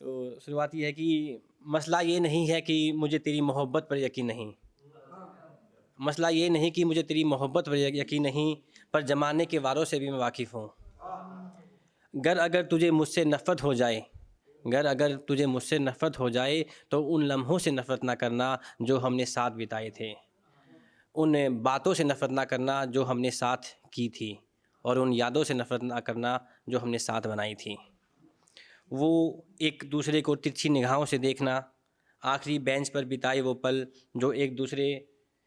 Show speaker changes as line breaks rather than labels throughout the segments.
तो शुरुआत ये है कि मसला ये नहीं है कि मुझे तेरी मोहब्बत पर यकीन नहीं, मसला ये नहीं कि मुझे तेरी मोहब्बत पर यकीन नहीं, पर ज़माने के वारों से भी मैं वाकिफ़ हूँ। गर अगर तुझे मुझसे नफ़रत हो जाए, गर अगर तुझे मुझसे नफ़रत हो जाए तो उन लम्हों से नफ़रत ना करना जो हमने साथ बिताए थे, उन बातों से नफ़रत ना करना जो हमने साथ की थी, और उन यादों से नफ़रत ना करना जो हमने साथ बनाई थी। वो एक दूसरे को तिरछी निगाहों से देखना, आखिरी बेंच पर बिताए वो पल जो एक दूसरे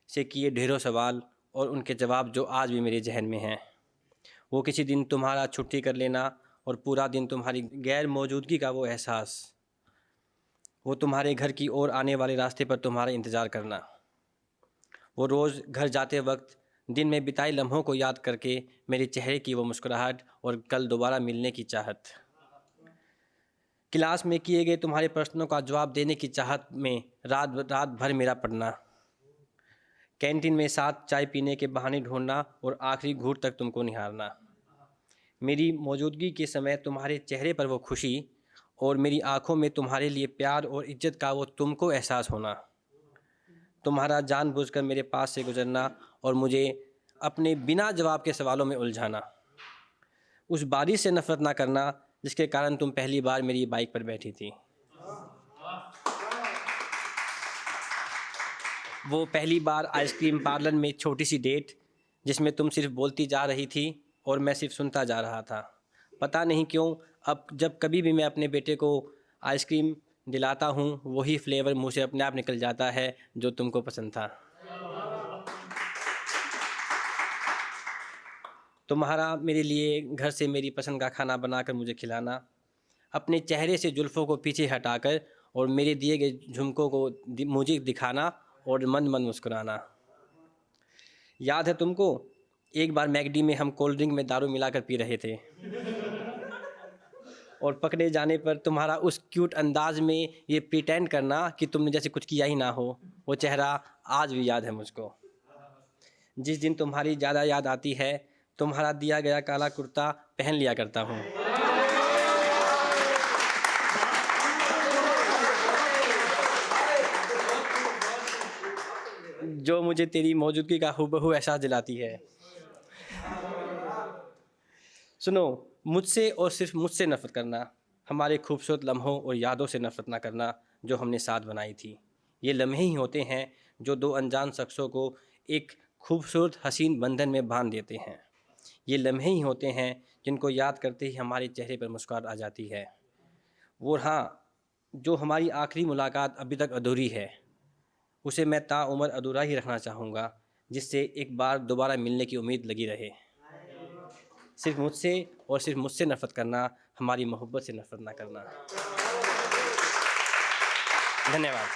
से किए ढेरों सवाल और उनके जवाब जो आज भी मेरे जहन में हैं। वो किसी दिन तुम्हारा छुट्टी कर लेना और पूरा दिन तुम्हारी गैर मौजूदगी का वो एहसास, वो तुम्हारे घर की ओर आने वाले रास्ते पर तुम्हारा इंतज़ार करना, वो रोज़ घर जाते वक्त दिन में बिताए लम्हों को याद करके मेरे चेहरे की वो मुस्कुराहट और कल दोबारा मिलने की चाहत, क्लास में किए गए तुम्हारे प्रश्नों का जवाब देने की चाहत में रात रात भर मेरा पढ़ना, कैंटीन में साथ चाय पीने के बहाने ढूंढना और आखिरी घूंट तक तुमको निहारना, मेरी मौजूदगी के समय तुम्हारे चेहरे पर वो खुशी और मेरी आंखों में तुम्हारे लिए प्यार और इज्जत का वो तुमको एहसास होना, तुम्हारा जानबूझकर मेरे पास से गुजरना और मुझे अपने बिना जवाब के सवालों में उलझाना, उस बारिश से नफ़रत ना करना जिसके कारण तुम पहली बार मेरी बाइक पर बैठी थी, वो पहली बार आइसक्रीम पार्लर में छोटी सी डेट जिसमें तुम सिर्फ बोलती जा रही थी और मैं सिर्फ सुनता जा रहा था। पता नहीं क्यों अब जब कभी भी मैं अपने बेटे को आइसक्रीम दिलाता हूँ वही फ्लेवर मुंह से अपने आप निकल जाता है जो तुमको पसंद था। तुम्हारा मेरे लिए घर से मेरी पसंद का खाना बनाकर मुझे खिलाना, अपने चेहरे से जुल्फ़ों को पीछे हटाकर और मेरे दिए गए झुमकों को मुझे दिखाना और मन मन मुस्कुराना। याद है तुमको एक बार मैकडी में हम कोल्ड ड्रिंक में दारू मिलाकर पी रहे थे और पकड़े जाने पर तुम्हारा उस क्यूट अंदाज में ये प्रिटेंड करना कि तुमने जैसे कुछ किया ही ना हो, वो चेहरा आज भी याद है मुझको। जिस दिन तुम्हारी ज़्यादा याद आती है तुम्हारा दिया गया काला कुर्ता पहन लिया करता हूँ, जो मुझे तेरी मौजूदगी का हूबहू एहसास दिलाती है। सुनो, मुझसे और सिर्फ मुझसे नफ़रत करना, हमारे खूबसूरत लम्हों और यादों से नफ़रत ना करना जो हमने साथ बनाई थी। ये लम्हे ही होते हैं जो दो अनजान शख्सों को एक खूबसूरत हसीन बंधन में बांध देते हैं। ये लम्हे ही होते हैं जिनको याद करते ही हमारे चेहरे पर मुस्कुराहट आ जाती है। वो हाँ, जो हमारी आखिरी मुलाकात अभी तक अधूरी है उसे मैं ताउम्र अधूरा ही रखना चाहूँगा, जिससे एक बार दोबारा मिलने की उम्मीद लगी रहे। सिर्फ मुझसे और सिर्फ मुझसे नफ़रत करना, हमारी मोहब्बत से नफ़रत ना करना। धन्यवाद।